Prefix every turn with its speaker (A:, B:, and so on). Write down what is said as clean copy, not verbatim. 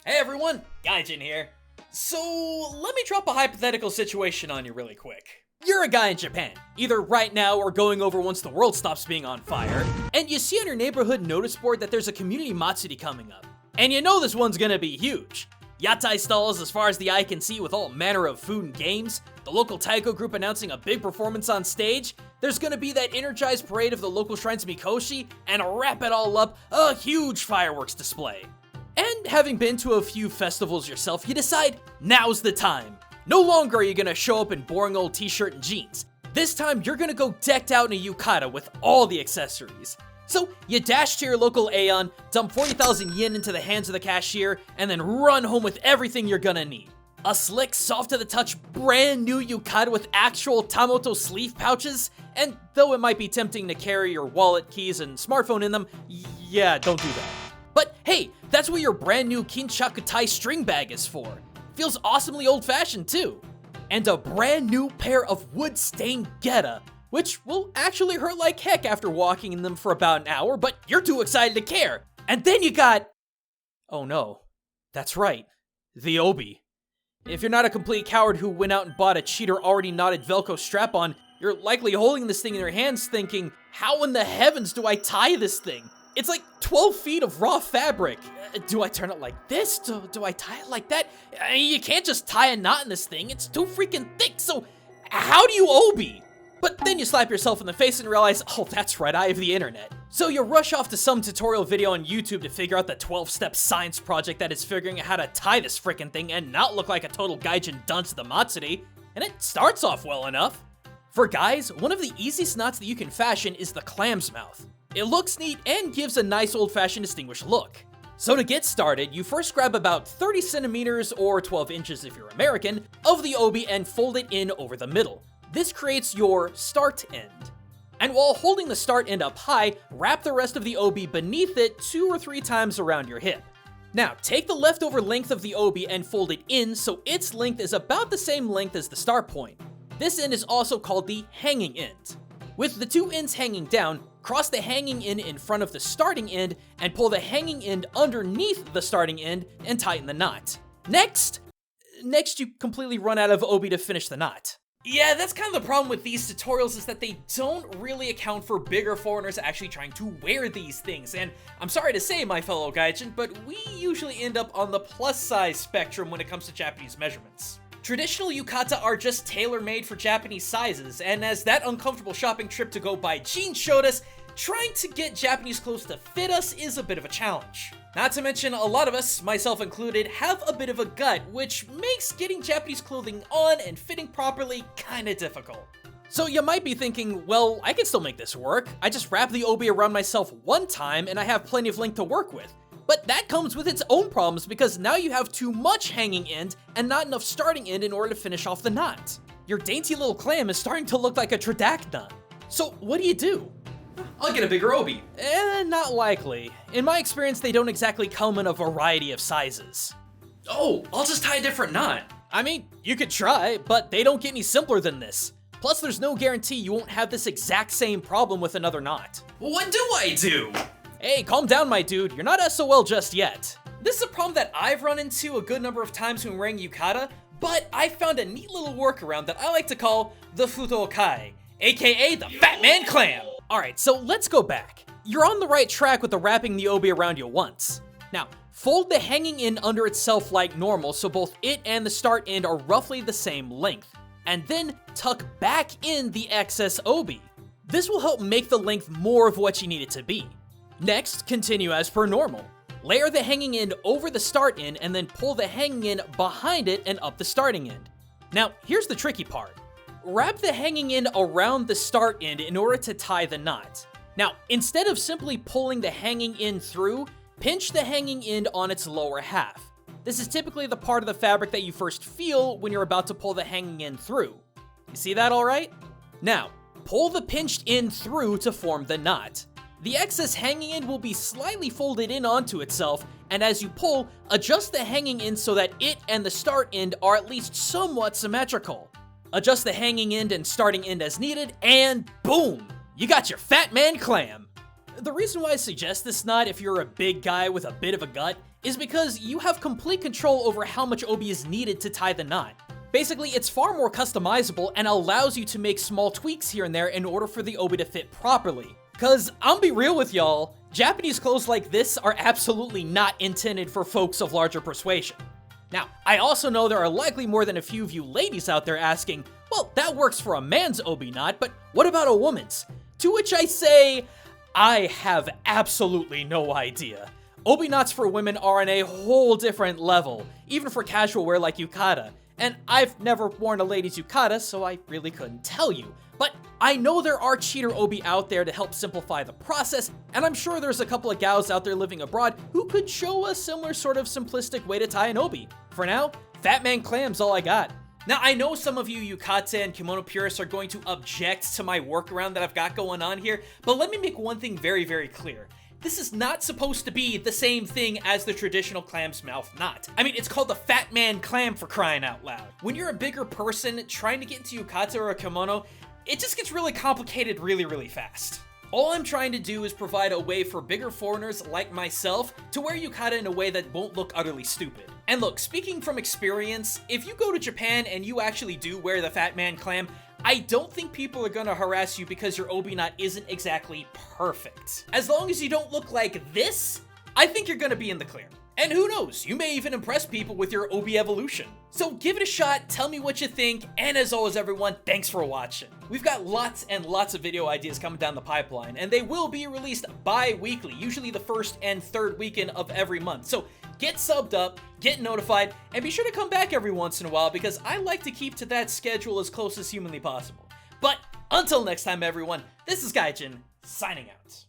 A: Hey everyone, Gaijin here. So, let me drop a hypothetical situation on you really quick. You're a guy in Japan, either right now or going over once the world stops being on fire, and you see on your neighborhood notice board that there's a community matsuri coming up. And you know this one's gonna be huge. Yatai stalls as far as the eye can see with all manner of food and games, the local Taiko group announcing a big performance on stage, there's gonna be that energized parade of the local shrine's Mikoshi, and wrap it all up, a huge fireworks display. And having been to a few festivals yourself, you decide now's the time. No longer are you gonna show up in boring old t-shirt and jeans. This time you're gonna go decked out in a yukata with all the accessories. So you dash to your local Aeon, dump 40,000 yen into the hands of the cashier, and then run home with everything you're gonna need. A slick, soft to the touch, brand new yukata with actual Tamoto sleeve pouches, and though it might be tempting to carry your wallet, keys, and smartphone in them, yeah, don't do that. But hey, that's what your brand new Kinshakutai string bag is for. Feels awesomely old-fashioned too. And a brand new pair of wood-stained geta, which will actually hurt like heck after walking in them for about an hour, but you're too excited to care. And then you got... oh no, that's right, the obi. If you're not a complete coward who went out and bought a cheater already knotted Velcro strap-on, you're likely holding this thing in your hands thinking, how in the heavens do I tie this thing? It's like 12 feet of raw fabric. Do I turn it like this? Do I tie it like that? You can't just tie a knot in this thing. It's too freaking thick, so how do you obi? But then you slap yourself in the face and realize, oh, that's right, I have the internet. So you rush off to some tutorial video on YouTube to figure out the 12-step science project that is figuring out how to tie this freaking thing and not look like a total gaijin dunce to the matsuri, and it starts off well enough. For guys, one of the easiest knots that you can fashion is the clam's mouth. It looks neat and gives a nice old-fashioned distinguished look. So to get started, you first grab about 30 centimeters or 12 inches if you're American of the obi and fold it in over the middle. This creates your start end. And while holding the start end up high, wrap the rest of the obi beneath it 2 or 3 times around your hip. Now, take the leftover length of the obi and fold it in so its length is about the same length as the start point. This end is also called the hanging end. With the 2 ends hanging down, cross the hanging end in front of the starting end and pull the hanging end underneath the starting end and tighten the knot. Next you completely run out of obi to finish the knot. Yeah, that's kind of the problem with these tutorials is that they don't really account for bigger foreigners actually trying to wear these things. And I'm sorry to say, my fellow gaijin, but we usually end up on the plus size spectrum when it comes to Japanese measurements. Traditional yukata are just tailor-made for Japanese sizes, and as that uncomfortable shopping trip to go buy jeans showed us, trying to get Japanese clothes to fit us is a bit of a challenge. Not to mention, a lot of us, myself included, have a bit of a gut, which makes getting Japanese clothing on and fitting properly kinda difficult. So you might be thinking, well, I can still make this work. I just wrap the obi around myself one time and I have plenty of length to work with. But that comes with its own problems because now you have too much hanging end and not enough starting end in order to finish off the knot. Your dainty little clam is starting to look like a tridacna. So what do? I'll get a bigger obi. Not likely. In my experience, they don't exactly come in a variety of sizes. Oh, I'll just tie a different knot. I mean, you could try, but they don't get any simpler than this. Plus, there's no guarantee you won't have this exact same problem with another knot. What do I do? Hey, calm down, my dude. You're not SOL just yet. This is a problem that I've run into a good number of times when wearing yukata, but I found a neat little workaround that I like to call the futokai, aka the Fat Man Clam. Alright, so let's go back. You're on the right track with the wrapping the obi around you once. Now, fold the hanging end under itself like normal so both it and the start end are roughly the same length, and then tuck back in the excess obi. This will help make the length more of what you need it to be. Next, continue as per normal. Layer the hanging end over the start end and then pull the hanging end behind it and up the starting end. Now, here's the tricky part. Wrap the hanging end around the start end in order to tie the knot. Now, instead of simply pulling the hanging end through, pinch the hanging end on its lower half. This is typically the part of the fabric that you first feel when you're about to pull the hanging end through. You see that all right? Now, pull the pinched end through to form the knot. The excess hanging end will be slightly folded in onto itself, and as you pull, adjust the hanging end so that it and the start end are at least somewhat symmetrical. Adjust the hanging end and starting end as needed, and boom! You got your Fat Man Clam! The reason why I suggest this knot if you're a big guy with a bit of a gut is because you have complete control over how much obi is needed to tie the knot. Basically, it's far more customizable and allows you to make small tweaks here and there in order for the obi to fit properly. Cause I'll be real with y'all, Japanese clothes like this are absolutely not intended for folks of larger persuasion. Now, I also know there are likely more than a few of you ladies out there asking, well, that works for a man's obi knot, but what about a woman's? To which I say, I have absolutely no idea. Obi knots for women are on a whole different level, even for casual wear like yukata. And I've never worn a lady's yukata, so I really couldn't tell you. But I know there are cheater obi out there to help simplify the process, and I'm sure there's a couple of gals out there living abroad who could show a similar sort of simplistic way to tie an obi. For now, Fat Man Clam's all I got. Now, I know some of you yukata and kimono purists are going to object to my workaround that I've got going on here, but let me make one thing very, very clear. This is not supposed to be the same thing as the traditional clam's mouth knot. I mean, it's called the Fat Man Clam for crying out loud. When you're a bigger person trying to get into yukata or a kimono, it just gets really complicated really, really fast. All I'm trying to do is provide a way for bigger foreigners like myself to wear yukata in a way that won't look utterly stupid. And look, speaking from experience, if you go to Japan and you actually do wear the Fat Man Clam, I don't think people are gonna harass you because your obi knot isn't exactly perfect. As long as you don't look like this, I think you're gonna be in the clear. And who knows, you may even impress people with your obi evolution. So give it a shot, tell me what you think, and as always everyone, thanks for watching. We've got lots and lots of video ideas coming down the pipeline, and they will be released bi-weekly, usually the first and third weekend of every month. So get subbed up, get notified, and be sure to come back every once in a while because I like to keep to that schedule as close as humanly possible. But until next time everyone, this is Gaijin, signing out.